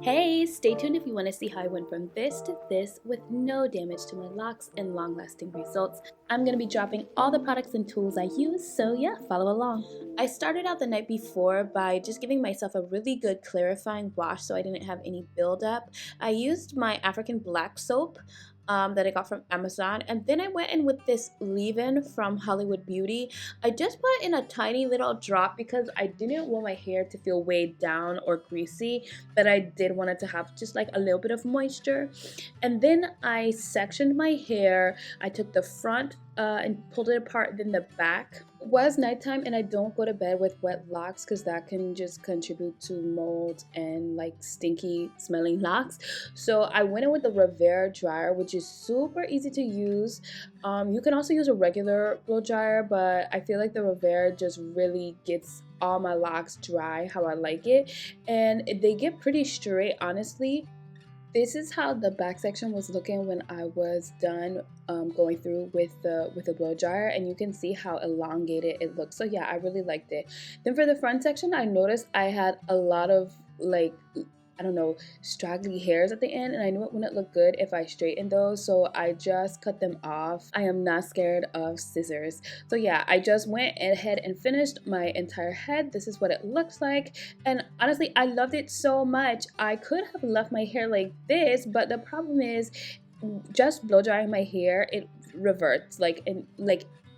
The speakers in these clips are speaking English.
Hey, stay tuned if you want to see how I went from this to this with no damage to my locks and long-lasting results. I'm going to be dropping all the products and tools I use, so yeah, follow along. I started out the night before by just giving myself a really good clarifying wash so I didn't have any buildup. I used my African black soap that I got from Amazon, and then I went in with this leave-in from Hollywood Beauty. I just put in a tiny little drop because I didn't want my hair to feel weighed down or greasy, but I did want it to have just like a little bit of moisture. And then I sectioned my hair. I took the front and pulled it apart, then the back. It was nighttime and I don't go to bed with wet locks because that can just contribute to mold and like stinky smelling locks. So I went in with the Rivera dryer, which is super easy to use. You can also use a regular blow dryer, but I feel like the Rivera just really gets all my locks dry how I like it, and they get pretty straight, honestly. This is how the back section was looking when I was done going through with the blow dryer, and you can see how elongated it looks. So yeah, I really liked it. Then for the front section, I noticed I had a lot of like, I don't know, straggly hairs at the end, and I knew it wouldn't look good if I straightened those, so I just cut them off. I am not scared of scissors. So yeah, I just went ahead and finished my entire head. This is what it looks like, and honestly, I loved it so much. I could have left my hair like this, but the problem is just blow drying my hair, it reverts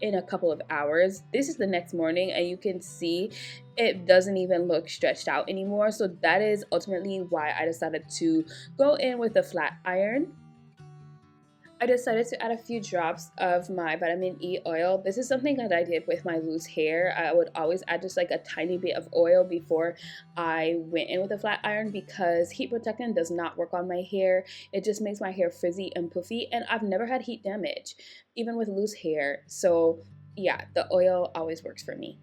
in a couple of hours. This is the next morning and you can see it doesn't even look stretched out anymore. So that is ultimately why I decided to go in with a flat iron. I decided to add a few drops of my vitamin E oil. This is something that I did with my loose hair. I would always add just like a tiny bit of oil before I went in with a flat iron because heat protectant does not work on my hair. It just makes my hair frizzy and poofy, and I've never had heat damage, even with loose hair. So yeah, the oil always works for me.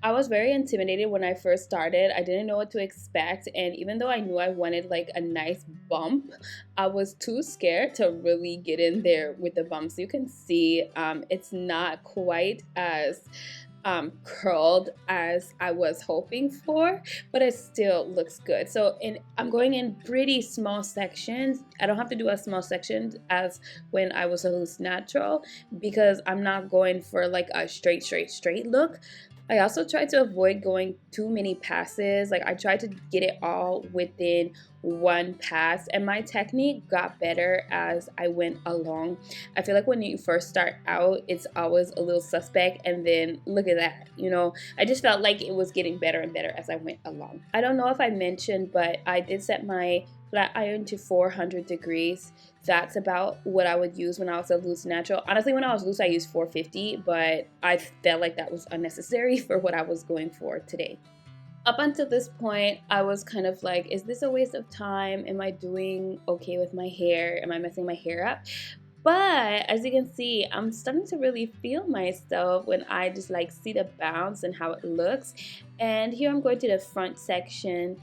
I was very intimidated when I first started. I didn't know what to expect, and even though I knew I wanted like a nice bump, I was too scared to really get in there with the bumps. You can see it's not quite as curled as I was hoping for, but it still looks good. So I'm going in pretty small sections. I don't have to do as small sections as when I was a loose natural because I'm not going for like a straight look. I also tried to avoid going too many passes. Like I tried to get it all within one pass, and my technique got better as I went along. I feel like when you first start out, it's always a little suspect, and then look at that, I just felt like it was getting better and better as I went along. I don't know if I mentioned, but I did set my flat iron to 400 degrees. That's about what I would use when I was a loose natural. Honestly, when I was loose, I used 450, but I felt like that was unnecessary for what I was going for today. Up until this point, I was kind of like, is this a waste of time? Am I doing okay with my hair? Am I messing my hair up? But as you can see, I'm starting to really feel myself when I just like see the bounce and how it looks. And here I'm going to the front section.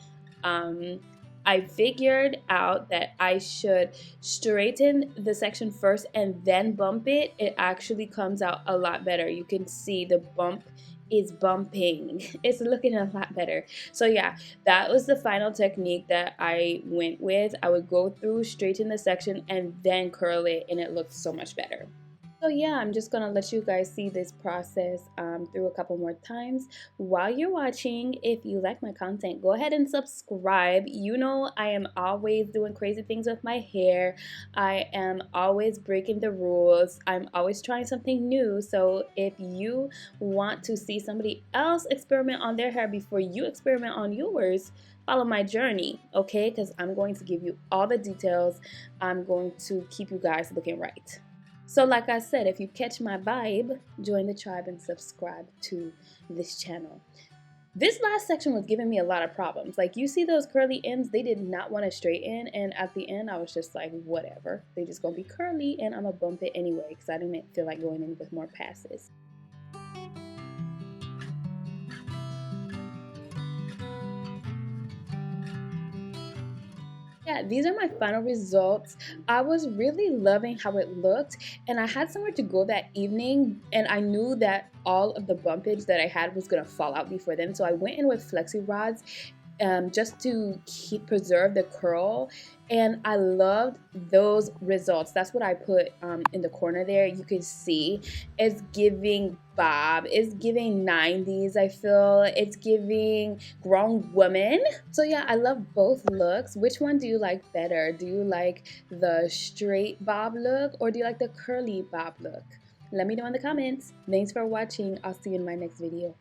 I figured out that I should straighten the section first and then bump it. It actually comes out a lot better. You can see the bump is bumping. It's looking a lot better. So yeah, that was the final technique that I went with. I would go through, straighten the section, and then curl it, and it looked so much better. So yeah, I'm just gonna let you guys see this process through a couple more times. While you're watching, if you like my content, go ahead and subscribe. You know I am always doing crazy things with my hair. I am always breaking the rules. I'm always trying something new. So if you want to see somebody else experiment on their hair before you experiment on yours, follow my journey, okay? Because I'm going to give you all the details. I'm going to keep you guys looking right. So like I said, if you catch my vibe, join the tribe and subscribe to this channel. This last section was giving me a lot of problems. Like you see those curly ends, they did not want to straighten, and at the end I was just like, whatever. They just gonna be curly and I'm gonna bump it anyway because I didn't feel like going in with more passes. Yeah, these are my final results. I was really loving how it looked, and I had somewhere to go that evening, and I knew that all of the bumpage that I had was gonna fall out before then, so I went in with flexi rods. just to preserve the curl, and I loved those results. That's what I put in the corner there. You can see it's giving bob, it's giving 90s. I feel it's giving grown woman. So yeah, I love both looks. Which one do you like better? Do you like the straight bob look, or do you like the curly bob look? Let me know in the comments. Thanks for watching. I'll see you in my next video.